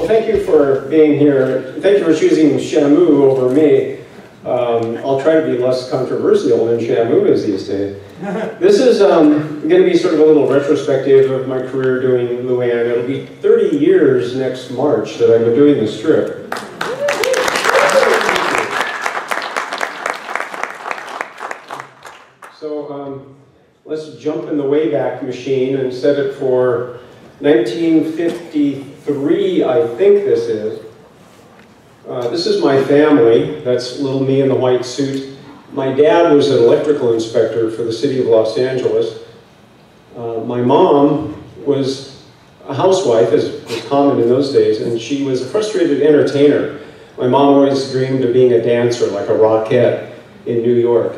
Well, thank you for being here. Thank you for choosing Shamu over me. I'll try to be less controversial than Shamu is these days. This is going to be sort of a little retrospective of my career doing Luann. It'll be 30 years next March that I've been doing this strip. So let's jump in the Wayback Machine and set it for 1953, I think this is. This is my family. That's little me in the white suit. My dad was an electrical inspector for the city of Los Angeles. My mom was a housewife, as was common in those days, and she was a frustrated entertainer. My mom always dreamed of being a dancer, like a rockette in New York.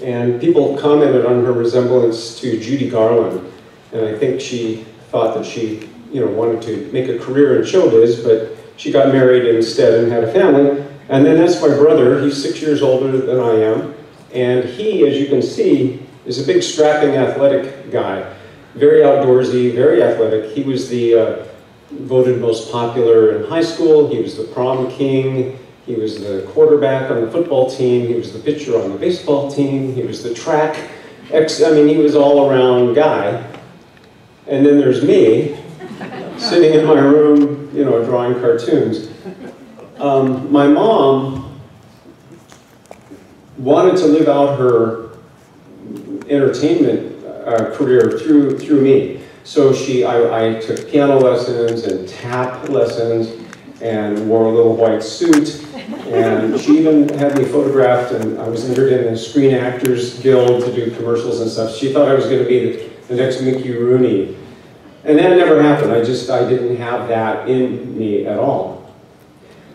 And people commented on her resemblance to Judy Garland, and I think she thought that she, wanted to make a career in showbiz, but she got married instead and had a family. And then that's my brother. He's 6 years older than I am. And he, as you can see, is a big strapping athletic guy. Very outdoorsy, very athletic. He was the voted most popular in high school. He was the prom king. He was the quarterback on the football team. He was the pitcher on the baseball team. He was the track he was all around guy. And then there's me, sitting in my room, drawing cartoons. My mom wanted to live out her entertainment career through me. So I took piano lessons and tap lessons and wore a little white suit. And she even had me photographed, and I was entered in the Screen Actors Guild to do commercials and stuff. She thought I was going to be the next Mickey Rooney. And that never happened. I didn't have that in me at all.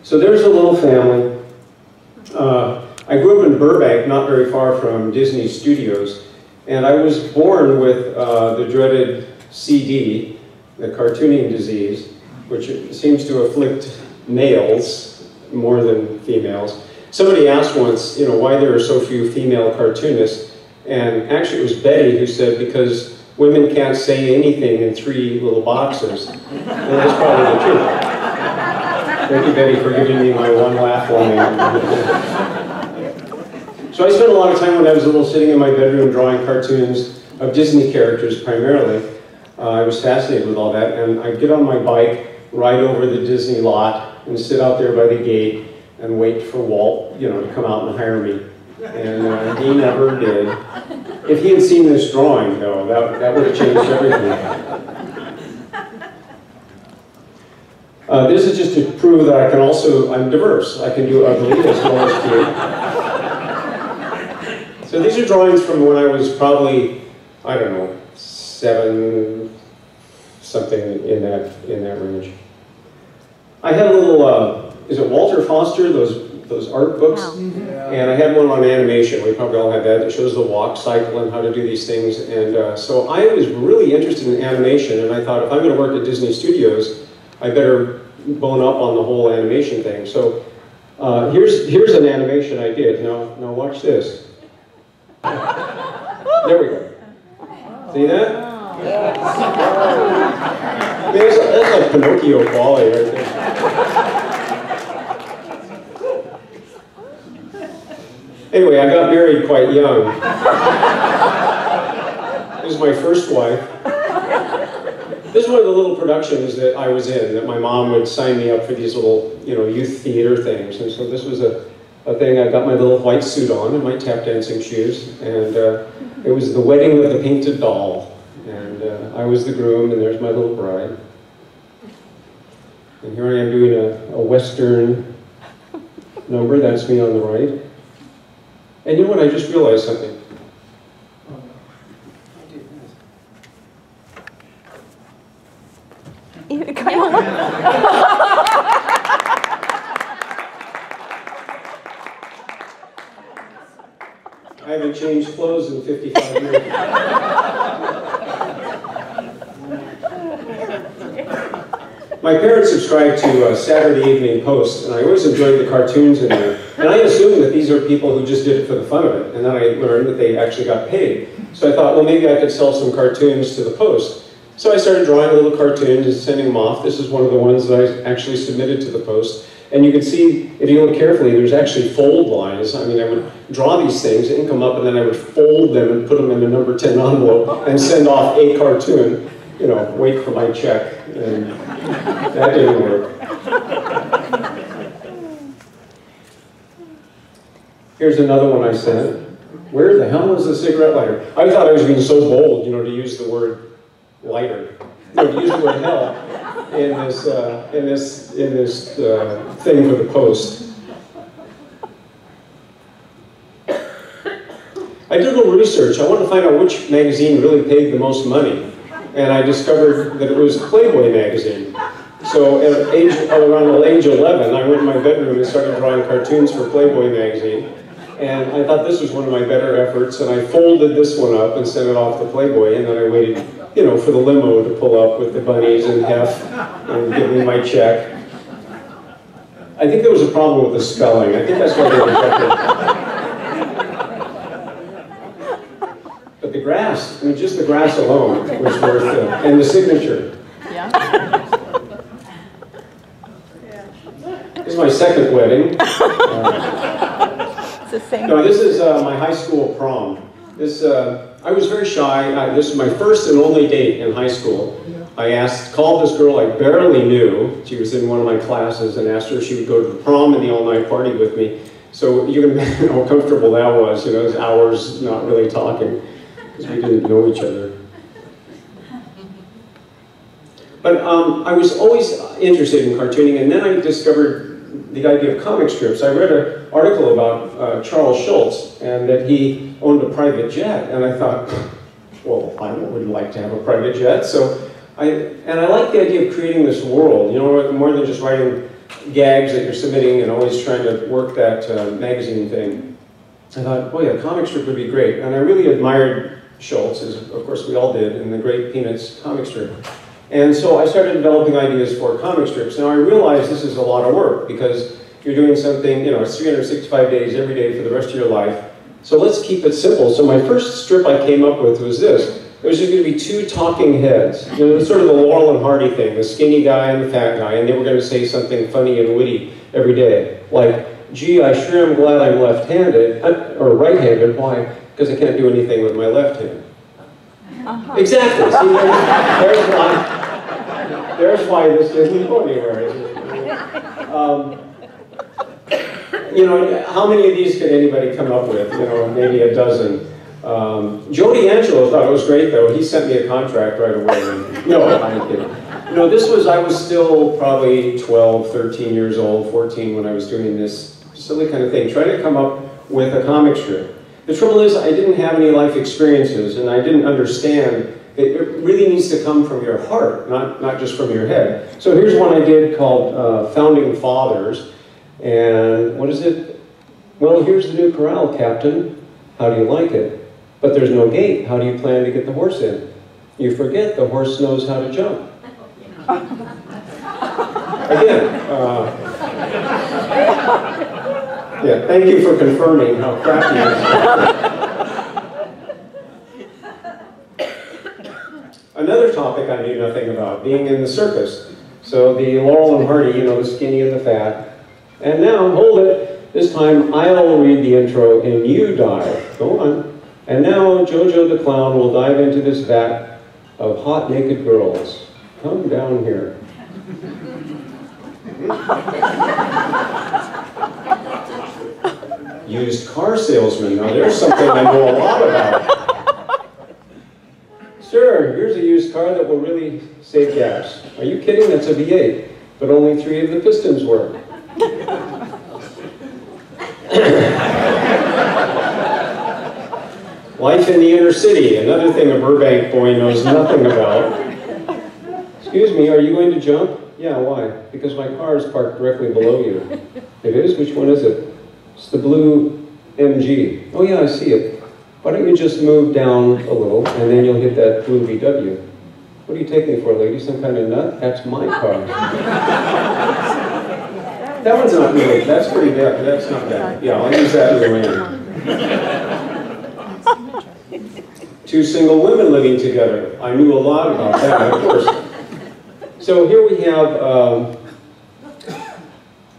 So there's a little family. I grew up in Burbank, not very far from Disney Studios, and I was born with the dreaded CD, the cartooning disease, which seems to afflict males more than females. Somebody asked once, why there are so few female cartoonists, and actually it was Betty who said, because women can't say anything in 3 little boxes. And that's probably the truth. Thank you, Betty, for giving me my one laugh line. So I spent a lot of time when I was little sitting in my bedroom drawing cartoons of Disney characters primarily. I was fascinated with all that, and I'd get on my bike, ride over the Disney lot, and sit out there by the gate and wait for Walt, to come out and hire me. And he never did. If he had seen this drawing, though, that would have changed everything. This is just to prove that I'm diverse. I can do ugly as well as cute. So these are drawings from when I was probably, 7, something in that range. I had a little, is it Walter Foster, those art books? Yeah. And I had one on animation. We probably all had that shows the walk cycle and how to do these things. And so I was really interested in animation, and I thought if I'm going to work at Disney Studios, I better bone up on the whole animation thing. So here's an animation I did. Now watch this. There we go. See that? That's like Pinocchio quality right there. Anyway, I got married quite young. This is my first wife. This is one of the little productions that I was in, that my mom would sign me up for these little, youth theater things. And so this was a thing. I got my little white suit on and my tap dancing shoes. And it was the wedding of the painted doll. And I was the groom, and there's my little bride. And here I am doing a Western number. That's me on the right. And you know what? I just realized something. I haven't changed clothes in 55 years. My parents subscribed to Saturday Evening Post, and I always enjoyed the cartoons in there. And I assumed that these are people who just did it for the fun of it, and then I learned that they actually got paid. So I thought, well, maybe I could sell some cartoons to the Post. So I started drawing little cartoons and sending them off. This is one of the ones that I actually submitted to the Post. And you can see, if you look carefully, there's actually fold lines. I mean, I would draw these things, ink them up, and then I would fold them and put them in a number 10 envelope and send off a cartoon, you know, wait for my check. And that didn't work. Here's another one I sent. Where the hell was the cigarette lighter? I thought I was being so bold, you know, to use the word lighter. No, to use the word hell in this thing for the Post. I did a little research. I wanted to find out which magazine really paid the most money. And I discovered that it was Playboy magazine. So around age 11, I went in my bedroom and started drawing cartoons for Playboy magazine. And I thought this was one of my better efforts, and I folded this one up and sent it off to Playboy, and then I waited, you know, for the limo to pull up with the bunnies and hef and give me my check. I think there was a problem with the spelling. I think that's why they rejected it. But the grass, I mean, just the grass alone was worth it, and the signature. Yeah. This is my second wedding. No, this is my high school prom. I was very shy. This was my first and only date in high school. I called this girl I barely knew. She was in one of my classes, and asked her if she would go to the prom and the all-night party with me. So you can imagine how comfortable that was. You know, it was hours not really talking because we didn't know each other. But I was always interested in cartooning, and then I discovered the idea of comic strips. I read an article about Charles Schulz, and that he owned a private jet, and I thought, well, I would like to have a private jet. So I like the idea of creating this world, you know, more than just writing gags that you're submitting and always trying to work that magazine thing. I thought, boy, a comic strip would be great. And I really admired Schulz, as of course we all did, in the Great Peanuts comic strip. And so I started developing ideas for comic strips. Now I realized this is a lot of work because you're doing something, you know, it's 365 days every day for the rest of your life. So let's keep it simple. So my first strip I came up with was this. It was just going to be two talking heads. You know, sort of the Laurel and Hardy thing, the skinny guy and the fat guy, and they were going to say something funny and witty every day. Like, gee, I sure am glad I'm left-handed, or right-handed. Why? Because I can't do anything with my left hand. Exactly. See, there's why this didn't go anywhere. You know, how many of these could anybody come up with? You know, maybe a dozen. Joe D'Angelo thought it was great, though. He sent me a contract right away. No, I'm kidding. No, I was still probably 12, 13 years old, 14 when I was doing this silly kind of thing, trying to come up with a comic strip. The trouble is, I didn't have any life experiences, and I didn't understand that it really needs to come from your heart, not just from your head. So here's one I did called Founding Fathers. And what is it? Well, here's the new corral, Captain. How do you like it? But there's no gate. How do you plan to get the horse in? You forget the horse knows how to jump. Again, yeah, thank you for confirming how crappy it is. Another topic I knew nothing about, being in the circus. So the Laurel and Hardy, you know, the skinny and the fat. And now, hold it, this time I'll read the intro and you dive. Go on. And now Jojo the Clown will dive into this vat of hot naked girls. Come down here. Used car salesman. Now there's something I know a lot about. Sure, here's a used car that will really save gas. Are you kidding? That's a V8. But only 3 of the pistons work. Life in the inner city, another thing a Burbank boy knows nothing about. Excuse me, are you going to jump? Yeah, why? Because my car is parked directly below you. It is? Which one is it? It's the blue MG. Oh yeah, I see it. Why don't you just move down a little, and then you'll hit that blue VW. What do you take me for, lady? Some kind of nut? That's my car. That one's not really, that's pretty bad. That's not bad. Yeah, I'll use that in Luann. two single women living together. I knew a lot about that, of course. So here we have,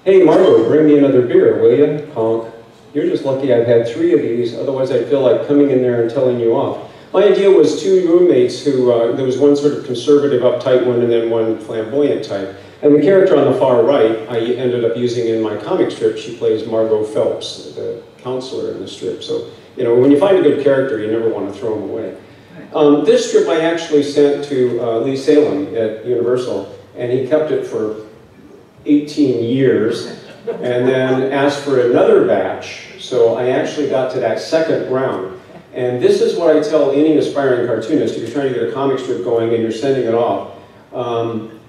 hey Margot, bring me another beer, will you? Honk. You're just lucky I've had 3 of these, otherwise I'd feel like coming in there and telling you off. My idea was 2 roommates who, there was one sort of conservative, uptight one and then one flamboyant type. And the character on the far right, I ended up using in my comic strip. She plays Margot Phelps, the counselor in the strip. So, you know, when you find a good character, you never want to throw them away. This strip I actually sent to Lee Salem at Universal, and he kept it for 18 years, and then asked for another batch. So I actually got to that 2nd round. And this is what I tell any aspiring cartoonist, if you're trying to get a comic strip going and you're sending it off.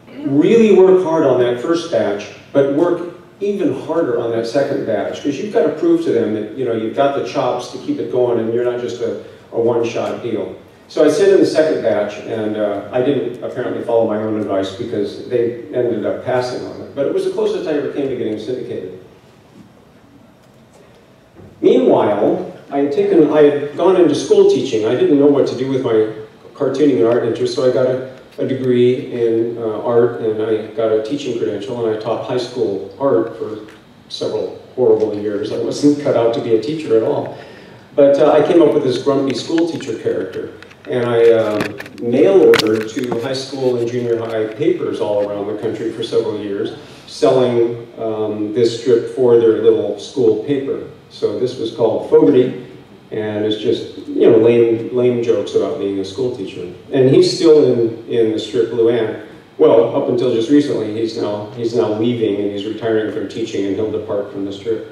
Really work hard on that 1st batch, but work even harder on that 2nd batch, because you've got to prove to them that, you know, you've got the chops to keep it going and you're not just a one-shot deal. So I sent in the 2nd batch, and I didn't apparently follow my own advice because they ended up passing on it. But it was the closest I ever came to getting syndicated. Meanwhile, I had gone into school teaching. I didn't know what to do with my cartooning and art interest, so I got a degree in art, and I got a teaching credential, and I taught high school art for several horrible years. I wasn't cut out to be a teacher at all. But I came up with this grumpy school teacher character, and I mail ordered to high school and junior high papers all around the country for several years, selling this strip for their little school paper. So this was called Fogarty, and it's just, you know, lame jokes about being a school teacher. And he's still in the strip Luann. Well, up until just recently, he's now leaving and he's retiring from teaching, and he'll depart from the strip.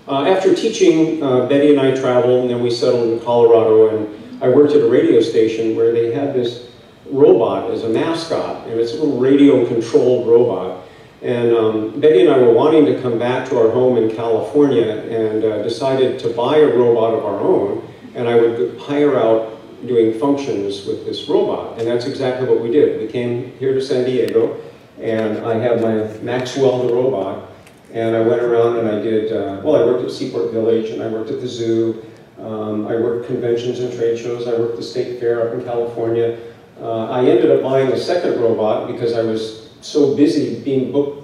After teaching, Betty and I traveled, and then we settled in Colorado, and I worked at a radio station where they had this robot as a mascot, and it's a little radio-controlled robot. And Betty and I were wanting to come back to our home in California, and decided to buy a robot of our own, and I would hire out doing functions with this robot. And that's exactly what we did. We came here to San Diego, and I had my Maxwell the robot, and I went around and I did, well, I worked at Seaport Village, and I worked at the zoo, I worked conventions and trade shows, I worked the state fair up in California. I ended up buying a 2nd robot because I was so busy being booked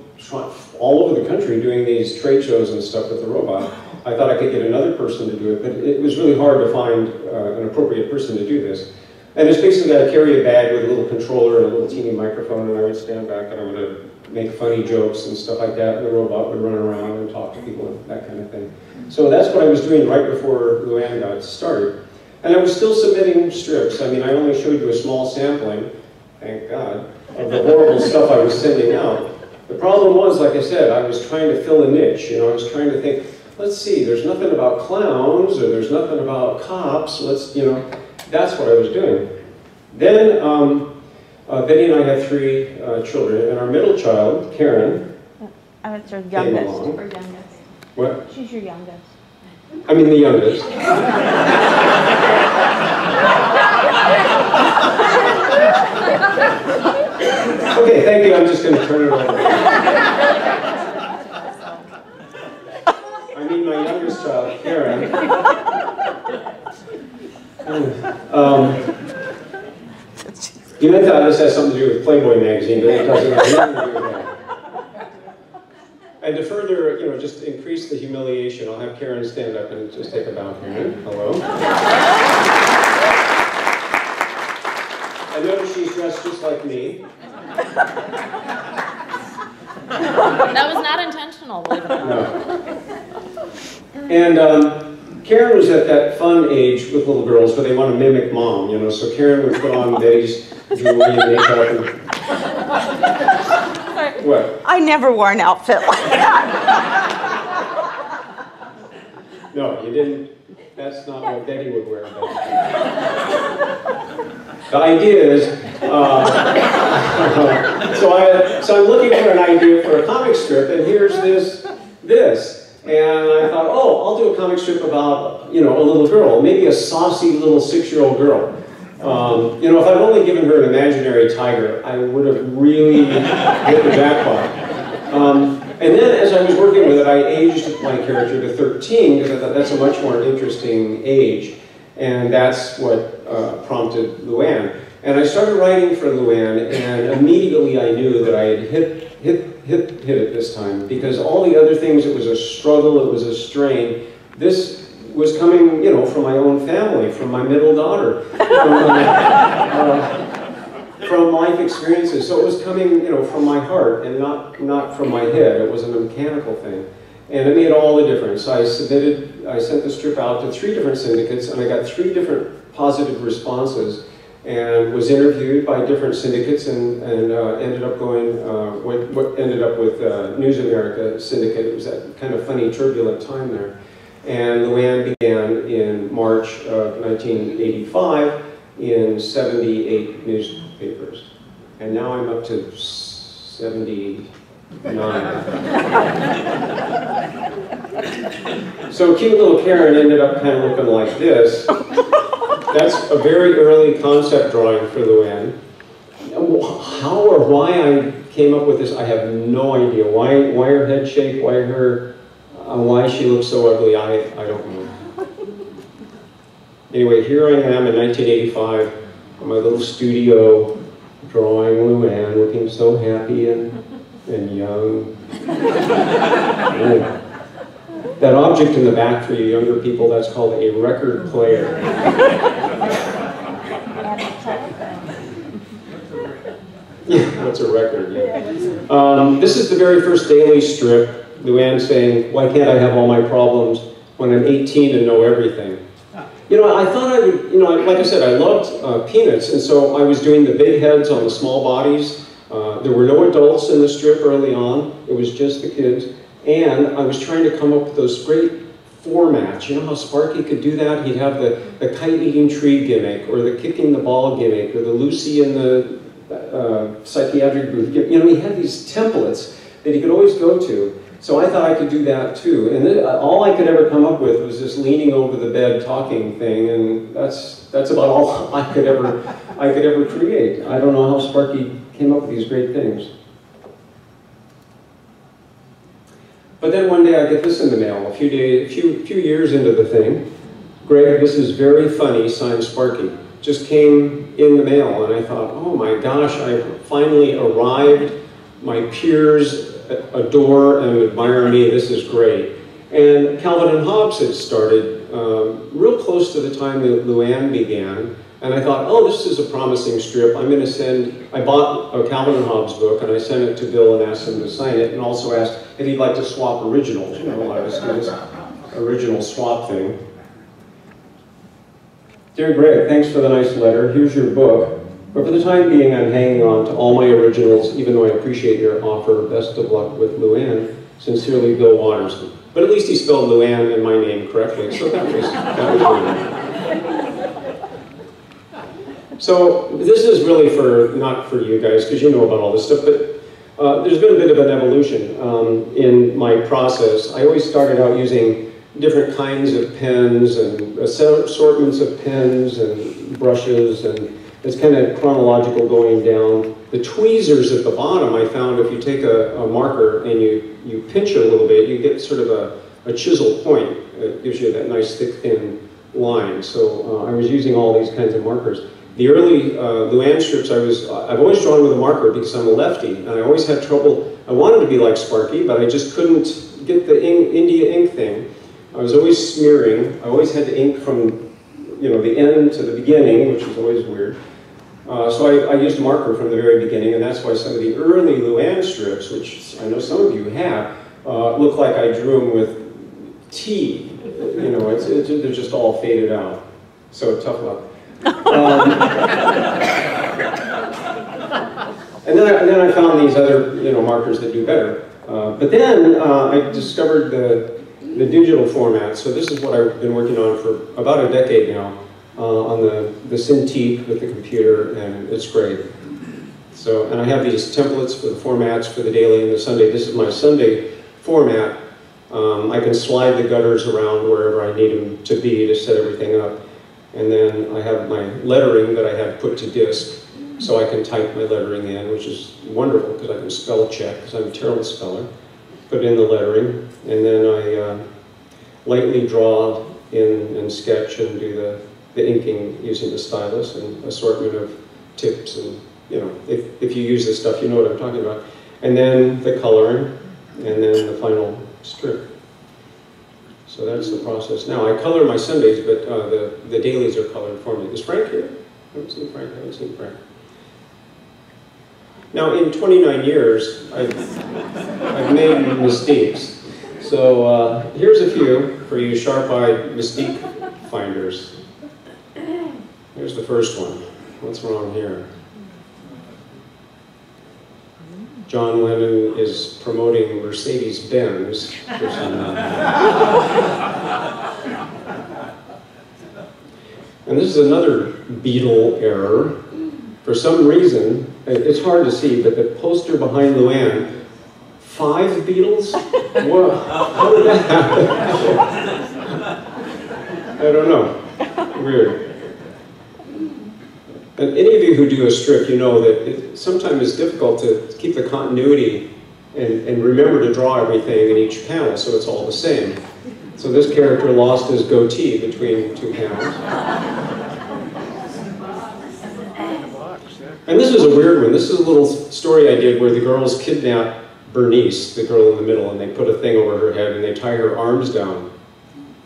all over the country doing these trade shows and stuff with the robot. I thought I could get another person to do it, but it was really hard to find an appropriate person to do this. And it's basically I carry a bag with a little controller and a little teeny microphone, and I would stand back and I would make funny jokes and stuff like that, and the robot would run around and talk to people and that kind of thing. So that's what I was doing right before Luann got started. And I was still submitting strips. I mean, I only showed you a small sampling, thank God, of the horrible stuff I was sending out. The problem was, like I said, I was trying to fill a niche. You know, I was trying to think, let's see, there's nothing about clowns, or there's nothing about cops, let's, you know, that's what I was doing. Then, Betty and I had 3 children, and our middle child, Karen, it's your youngest. Or youngest. What? She's your youngest. I mean the youngest. Okay, thank you. I'm just going to turn it over. I mean my youngest child, Karen. You might thought this has something to do with Playboy magazine, but it doesn't have anything to do with that. And to further, you know, just increase the humiliation, I'll have Karen stand up and just take a bow. Karen, hello. I notice she's dressed just like me. That was not intentional, believe it or not. No. And Karen was at that fun age with little girls where they want to mimic mom, you know, so Karen would put on Betty's jewelry and makeup and... What? I never wore an outfit like that. No, you didn't. That's not what Betty would wear. The idea is, so I'm looking for an idea for a comic strip, and here's this. And I thought, oh, I'll do a comic strip about, you know, a little girl, maybe a saucy little 6-year-old girl. You know, if I'd only given her an imaginary tiger, I would have really hit the jackpot. And then as I was working with it, I aged my character to 13 because I thought that's a much more interesting age. And that's what prompted Luann. And I started writing for Luann, and immediately I knew that I had hit it this time, because all the other things, it was a struggle, it was a strain. This was coming, you know, from my own family, from my middle daughter, from life experiences. So it was coming, you know, from my heart and not from my head. It wasn't a mechanical thing. And it made all the difference. I sent the strip out to 3 different syndicates, and I got 3 different positive responses, and was interviewed by different syndicates, and ended up going, what ended up with News America syndicate. It was that kind of funny, turbulent time there. And Luann began in March of 1985 in 78 newspapers. And now I'm up to 79. So cute little Karen ended up kind of looking like this. That's a very early concept drawing for Luann. How or why I came up with this, I have no idea. Why her head shape, why she looks so ugly, I don't know. Anyway, here I am in 1985 in my little studio drawing Luann, looking so happy and young. That object in the back for you younger people, that's called a record player. Yeah, that's a record, yeah. This is the very first daily strip. Luann saying, why can't I have all my problems when I'm 18 and know everything? You know, I thought I would, you know, like I said, I loved Peanuts, and so I was doing the big heads on the small bodies. There were no adults in the strip early on. It was just the kids. And I was trying to come up with those great formats. You know how Sparky could do that? He'd have the kite-eating tree gimmick, or the kicking the ball gimmick, or the Lucy in the psychiatric booth. You know, he had these templates that he could always go to. So I thought I could do that too. And then, all I could ever come up with was this leaning over the bed talking thing, and that's about all I could ever create. I don't know how Sparky came up with these great things. But then one day I get this in the mail, a few years into the thing. Greg, this is very funny, signed Sparky. Just came in the mail, and I thought, oh my gosh, I finally arrived. My peers adore and admire me, this is great. And Calvin and Hobbes had started real close to the time that Luann began, and I thought, oh, this is a promising strip. I bought a Calvin and Hobbes book, and I sent it to Bill and asked him to sign it, and also asked if he'd like to swap originals. You know, I was doing this original swap thing. Dear Greg, thanks for the nice letter. Here's your book. But for the time being, I'm hanging on to all my originals, even though I appreciate your offer. Best of luck with Luann. Sincerely, Bill Waters. But at least he spelled Luann and my name correctly, so that was good. So this is really not for you guys, because you know about all this stuff, but there's been a bit of an evolution in my process. I always started out using different kinds of pens and assortments of pens and brushes, and it's kind of chronological going down. The tweezers at the bottom, I found if you take a marker and you pinch it a little bit, you get sort of a chisel point. It gives you that nice thick thin line. So I was using all these kinds of markers. The early Luann strips, I've always drawn with a marker because I'm a lefty, and I always had trouble. I wanted to be like Sparky, but I just couldn't get the India ink thing. I was always smearing. I always had to ink from, you know, the end to the beginning, which was always weird. So I used a marker from the very beginning, and that's why some of the early Luann strips, which I know some of you have, look like I drew them with tea. You know, they're just all faded out. So tough luck. And then I found these other, you know, markers that do better. But then I discovered the digital format. So this is what I've been working on for about a decade now, on the Cintiq with the computer, and it's great. So, and I have these templates for the formats for the daily and the Sunday. This is my Sunday format. I can slide the gutters around wherever I need them to be to set everything up. And then I have my lettering that I have put to disk, so I can type my lettering in, which is wonderful because I can spell check, because I'm a terrible speller. put in the lettering, and then I lightly draw in and sketch and do the inking using the stylus and assortment of tips, and if you use this stuff, you know what I'm talking about. And then the coloring, and then the final strip. So that's the process. Now, I color my Sundays, but the dailies are colored for me. Is Frank here? I haven't seen Frank. Now, in 29 years, I've made mistakes. So here's a few for you sharp-eyed mystique finders. Here's the first one. What's wrong here? John Lennon is promoting Mercedes-Benz. And this is another Beatle error. For some reason, it's hard to see, but the poster behind Luann, 5 Beatles? What? How did that happen? I don't know. Weird. And any of you who do a strip, you know that sometimes it's difficult to keep the continuity and remember to draw everything in each panel so it's all the same. So this character lost his goatee between 2 panels. And this is a weird one. This is a little story I did where the girls kidnap Bernice, the girl in the middle, and they put a thing over her head and they tie her arms down.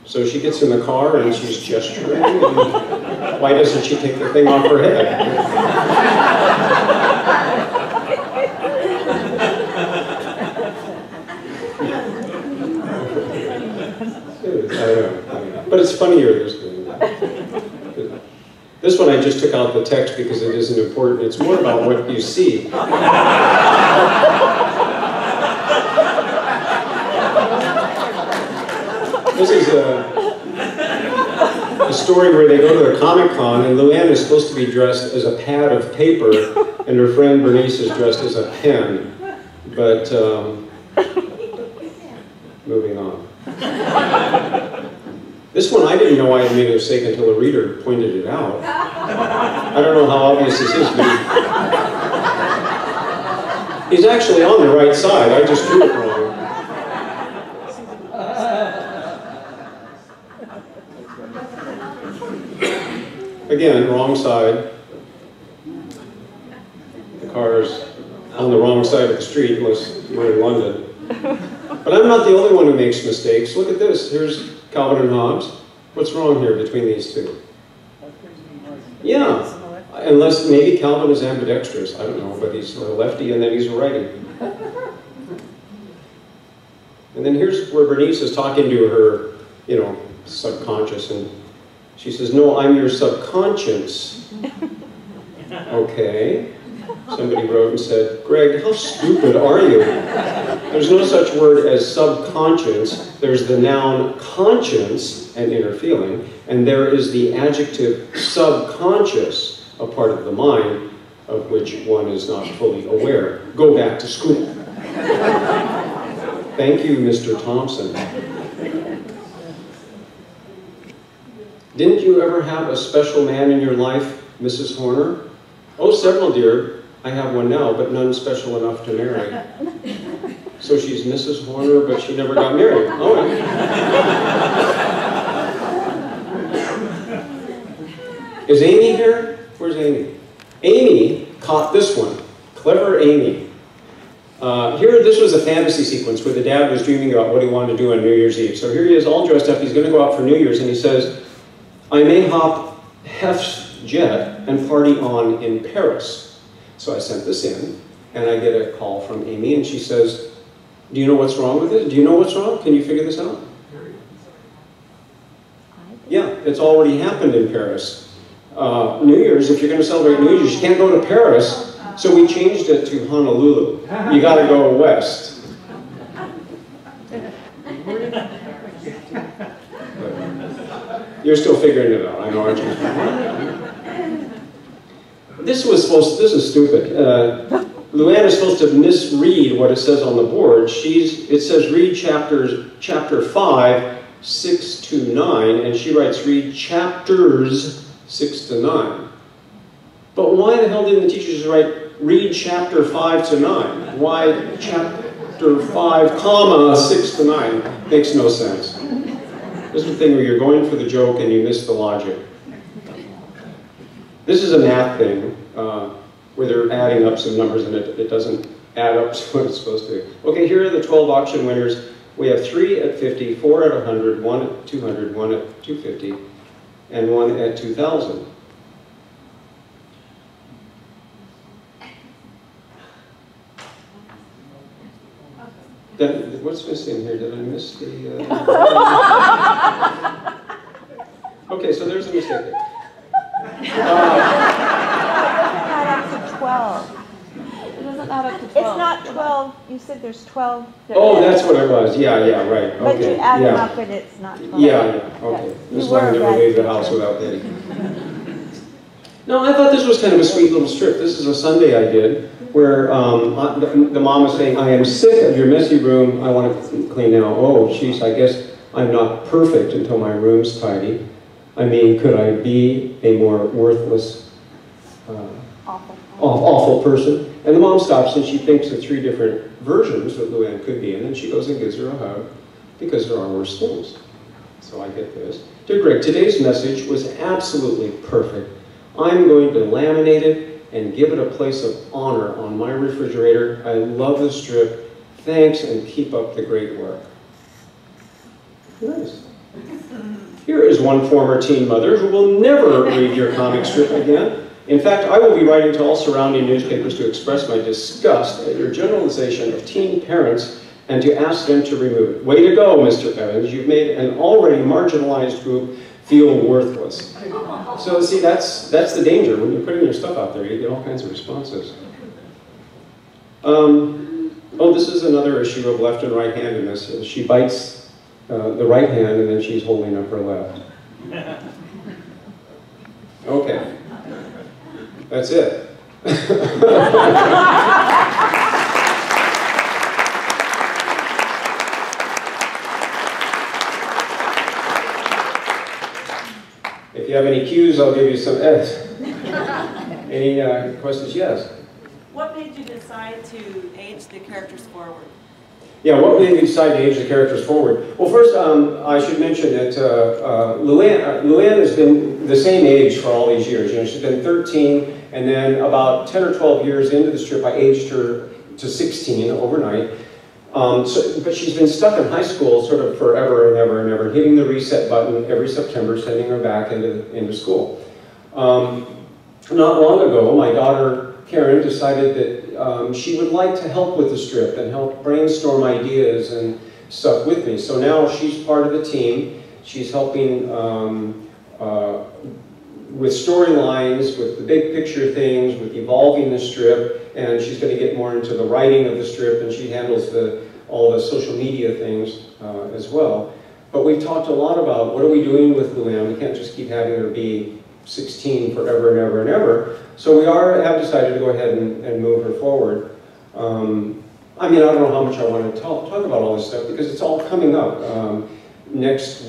So she gets in the car and she's gesturing. And why doesn't she take the thing off her head? I know. But it's funnier this way. This one I just took out the text because it isn't important. It's more about what you see. This is a story where they go to a Comic-Con and Luann is supposed to be dressed as a pad of paper and her friend Bernice is dressed as a pen. But moving on. This one I didn't know I had made a mistake until a reader pointed it out. I don't know how obvious this is, but he's actually on the right side. I just drew it wrong. Again, wrong side. The car's on the wrong side of the street unless we're in London. But I'm not the only one who makes mistakes. Look at this. Here's Calvin and Hobbes. What's wrong here between these two? Yeah, unless maybe Calvin is ambidextrous. I don't know, but he's a lefty and then he's a righty. And then here's where Bernice is talking to her, subconscious, and she says, "No, I'm your subconscious." Okay. Somebody wrote and said, "Greg, how stupid are you? There's no such word as subconscious. There's the noun conscience and inner feeling, and there is the adjective subconscious, a part of the mind of which one is not fully aware. Go back to school." Thank you, Mr. Thompson. Didn't you ever have a special man in your life, Mrs. Horner? Oh, several, dear. I have one now, but none special enough to marry. So she's Mrs. Horner, but she never got married. All right. Is Amy here? Where's Amy? Amy caught this one. Clever Amy. This was a fantasy sequence where the dad was dreaming about what he wanted to do on New Year's Eve. So here he is all dressed up. He's going to go out for New Year's, and he says, "I may hop Hef's jet and party on in Paris." So I sent this in, and I get a call from Amy, and she says, "Do you know what's wrong with it? Do you know what's wrong? Can you figure this out?" Yeah, it's already happened in Paris. New Year's, if you're going to celebrate New Year's, you can't go to Paris. So we changed it to Honolulu. You got to go west. You're still figuring it out, I know, aren't you? This is stupid. Luann is supposed to misread what it says on the board. It says read chapter 5, 6 to 9, and she writes read chapters 6 to 9. But why the hell didn't the teacher just write read chapter 5 to 9? Why chapter chapter 5, comma, 6 to 9. Makes no sense. This is the thing where you're going for the joke and you miss the logic. This is a math thing, where they're adding up some numbers and it doesn't add up to what it's supposed to. Okay, here are the 12 auction winners. We have 3 at 50, 4 at 100, 1 at 200, 1 at 250, and 1 at 2,000. What's missing here? Did I miss the... Okay, so there's a mistake there. Add up to 12. It doesn't add up to 12. It's not 12. You said there's 12. Oh, that's what it was. Yeah, right. Okay. But you add them yeah. up and it's not 12. Yeah, okay. This one never leave the house without Betty. No, I thought this was kind of a sweet little strip. This is a Sunday I did, where the mom was saying, I am sick of your messy room. I want to clean now. Oh, jeez, I guess I'm not perfect until my room's tidy. I mean, could I be a more worthless, awful person? And the mom stops and she thinks of 3 different versions that Luann could be, and then she goes and gives her a hug, because there are worse things. So I get this. Dear Greg, today's message was absolutely perfect. I'm going to laminate it and give it a place of honor on my refrigerator. I love the strip. Thanks, and keep up the great work. Nice. Here is one former teen mother who will never read your comic strip again. In fact, I will be writing to all surrounding newspapers to express my disgust at your generalization of teen parents and to ask them to remove it. Way to go, Mr. Evans. You've made an already marginalized group feel worthless. So see, that's the danger. When you're putting your stuff out there, you get all kinds of responses. Oh, this is another issue of left and right-handedness. She bites the right hand and then she's holding up her left. Okay. That's it. If you have any cues, I'll give you some F's. Any questions? Yes. What made you decide to age the characters forward? Yeah, what made me decide to age the characters forward? Well, first, I should mention that Luann has been the same age for all these years. You know, she's been 13, and then about 10 or 12 years into the strip, I aged her to 16 overnight. But she's been stuck in high school sort of forever and ever and ever, hitting the reset button every September, sending her back into school. Not long ago, my daughter Karen decided that she would like to help with the strip and help brainstorm ideas and stuff with me. So now she's part of the team. She's helping with storylines, with the big picture things, with evolving the strip, and she's going to get more into the writing of the strip, and she handles all the social media things as well. But we've talked a lot about what are we doing with Luann. We can't just keep having her be 16 forever and ever and ever. So we have decided to go ahead and move her forward. I mean, I don't know how much I want to talk about all this stuff because it's all coming up. Next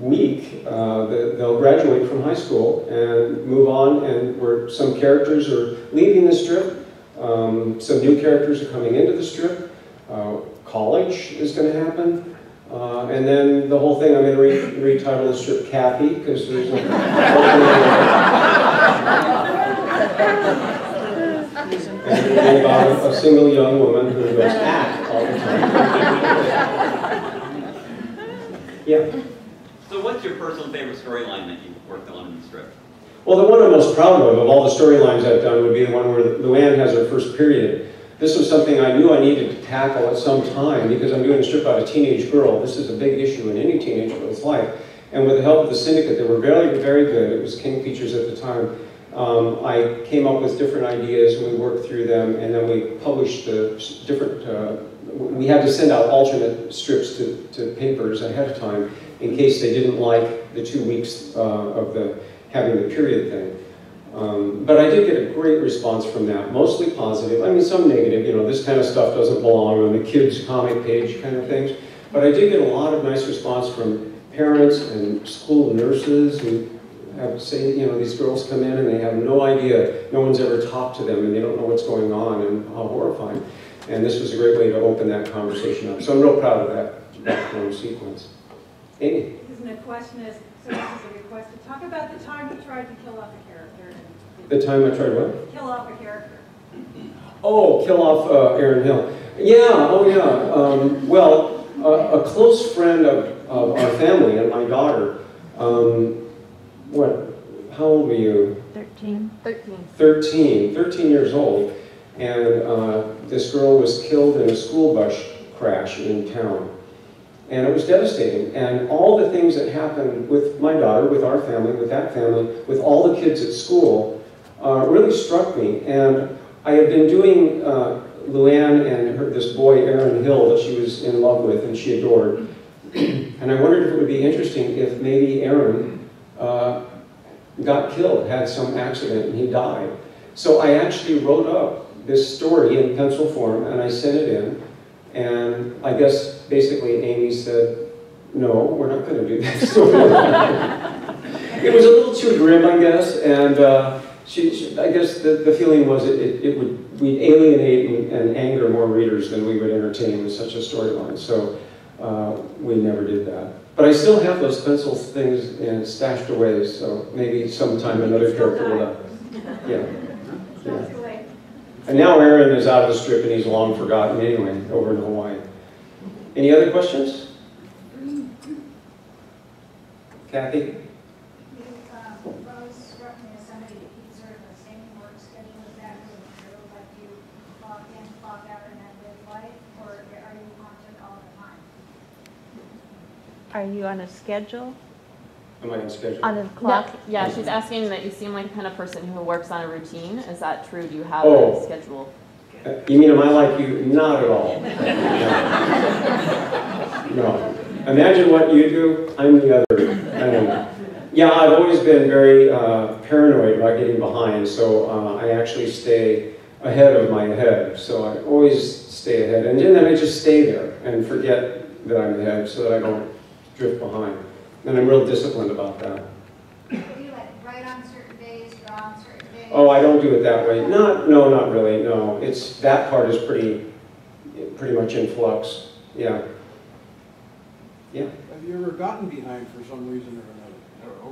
week, they'll graduate from high school and move on, and some characters are leaving the strip. Some new characters are coming into the strip. College is going to happen. And then the whole thing, I'm going to retitle the strip Kathy, because there's and about a single young woman who goes act all the time. Yeah. So what's your personal favorite storyline that you've worked on in the strip? Well, the one I'm most proud of all the storylines I've done would be the one where Luann has her first period. This was something I knew I needed to tackle at some time because I'm doing a strip about a teenage girl. This is a big issue in any teenage girl's life. And with the help of the syndicate, they were very, very good. It was King Features at the time. I came up with different ideas and we worked through them, and then we published the different, we had to send out alternate strips to papers ahead of time in case they didn't like the 2 weeks of having the period thing. But I did get a great response from that, mostly positive. I mean, some negative, you know, this kind of stuff doesn't belong on the kids' comic page kind of things. But I did get a lot of nice response from parents and school nurses who say, you know, these girls come in and they have no idea, no one's ever talked to them and they don't know what's going on, and how horrifying. And this was a great way to open that conversation up. So I'm real proud of that sequence. Amy? The question is, so this is a request to talk about the time you tried to kill off a character. The time I tried what? Kill off a character. Oh, kill off Aaron Hill. Yeah, oh yeah. Well, a close friend of our family and my daughter, how old were you? 13. 13 years old. And this girl was killed in a school bus crash in town. And it was devastating. And all the things that happened with my daughter, with our family, with that family, with all the kids at school, really struck me. And I had been doing Luann and this boy, Aaron Hill, that she was in love with and she adored. And I wondered if it would be interesting if maybe Aaron got killed, had some accident, and he died. So I actually wrote up this story in pencil form, and I sent it in. And I guess basically Amy said, no, we're not going to do that story. It was a little too grim, I guess, and I guess the feeling was we'd alienate and anger more readers than we would entertain with such a storyline. So we never did that. But I still have those pencil things and stashed away, so maybe sometime another character will. Yeah. Yeah. And now Aaron is out of the strip and he's long forgotten anyway, over in Hawaii. Any other questions? Kathy? Rose struck me as somebody that keeps sort of the same work schedule. Is that really true? Like you clock in, clock out, and then live life? Or are you on it all the time? Are you on a schedule? Am I on schedule? On a clock? Yeah, she's asking that you seem like the kind of person who works on a routine. Is that true? Do you have Oh. a schedule? You mean, am I like you? Not at all. No. Imagine what you do, I'm the other. Yeah, I've always been very paranoid about getting behind, so I actually stay ahead of my head. So I always stay ahead. And then I just stay there and forget that I'm ahead so that I don't drift behind. And I'm real disciplined about that. Do you like write on certain days, draw on certain days? Oh, I don't do it that way. No, not really. No, that part is pretty much in flux. Yeah. Yeah. Have you ever gotten behind for some reason or another?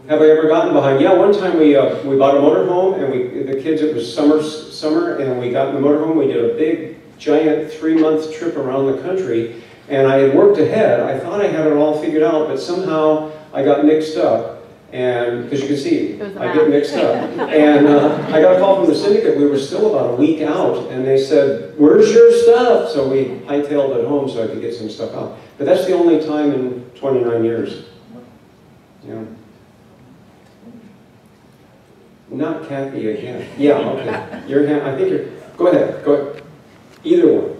Have I ever gotten behind? Yeah, one time we bought a motorhome, and the kids, it was summer, and we got in the motorhome. We did a big, giant 3-month trip around the country, and I had worked ahead. I thought I had it all figured out, but somehow I got mixed up, and because you can see, I get mixed up. And I got a call from the syndicate. We were still about a week out, and they said, "Where's your stuff?" So we hightailed it home so I could get some stuff out. But that's the only time in 29 years. Yeah. Not Kathy again. Yeah, okay. Your hand, I think you're, go ahead, go ahead. Either one.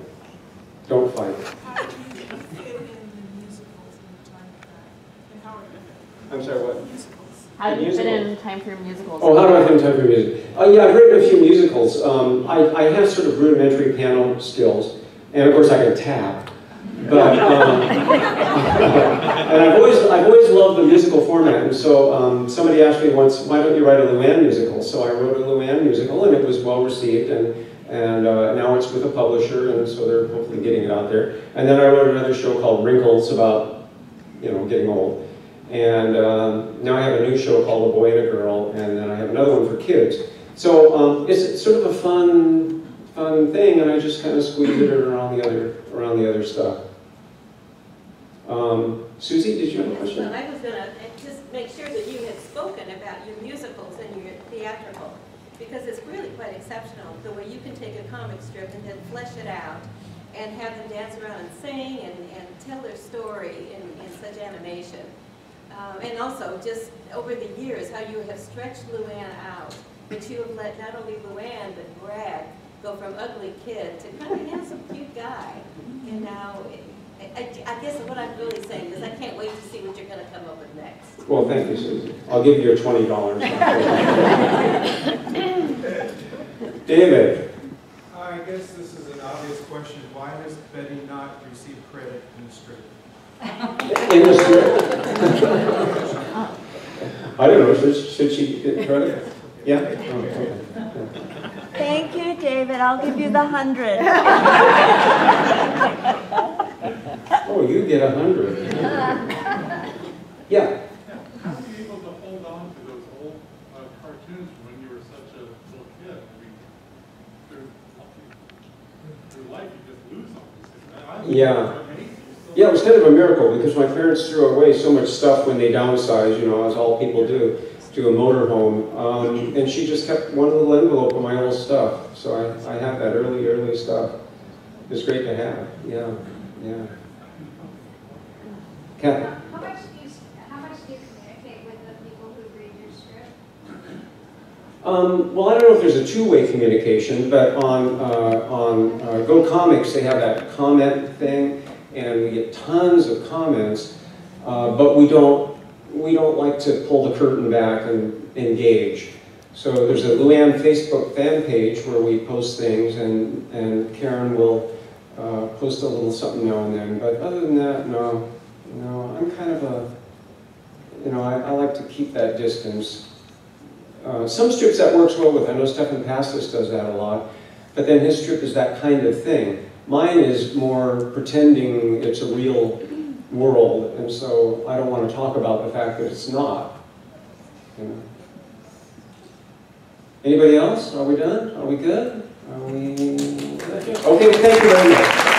Don't fight. How do you fit in the musicals in the time of that? And how are you? I'm sorry, what? Musicals. How do you fit Musicals. in time for your musicals? Oh, how do I fit in time for music? Yeah, I've written a few musicals. I have sort of rudimentary piano skills, and of course I can tap. But and I've always loved the musical format. And so somebody asked me once, "Why don't you write a Luann musical?" So I wrote a Luann musical, and it was well received. And now it's with a publisher, and so they're hopefully getting it out there. And then I wrote another show called Wrinkles about, getting old. And now I have a new show called A Boy and a Girl, and then I have another one for kids. So it's sort of a fun thing, and I just kind of squeeze it around the other stuff. Susie, did you have a question? Well, I was going to just make sure that you had spoken about your musicals and your theatrical, because it's really quite exceptional the way you can take a comic strip and then flesh it out and have them dance around and sing and tell their story in such animation. And also, just over the years, how you have stretched Luann out, but you have let not only Luann, but Brad go from ugly kid to kind of handsome, cute guy. And now, I guess what I'm really saying is I can't wait to see what you're going to come up with next. Well, thank you, Susie. I'll give you your $20. David. I guess this is an obvious question. Why has Betty not received credit in the script? In the script? I don't know, should she get credit? Yeah? Oh, okay. Thank you, David. I'll give you the 100. Oh, you get 100. Yeah? How were you able to hold on to those old cartoons from when you were such a little kid? I mean, through life you just lose all these things. Yeah. Yeah, it was kind of a miracle because my parents threw away so much stuff when they downsized, you know, as all people do, to a motorhome. And she just kept one little envelope of my old stuff. So I have that early stuff. It's great to have. Yeah, yeah. Kathy? How much do you communicate with the people who read your script? Well, I don't know if there's a two-way communication, but on Go Comics, they have that comment thing, and we get tons of comments, but we don't like to pull the curtain back and engage. So there's a Luann Facebook fan page where we post things, and Karen will post a little something now and then. But other than that, no, I'm kind of a, you know, I like to keep that distance. Some strips that works well with. I know Stefan Pastis does that a lot, but then his strip is that kind of thing. Mine is more pretending it's a real world, and so I don't want to talk about the fact that it's not. You know. Anybody else? Are we done? Are we good? Are we? Okay, thank you very much.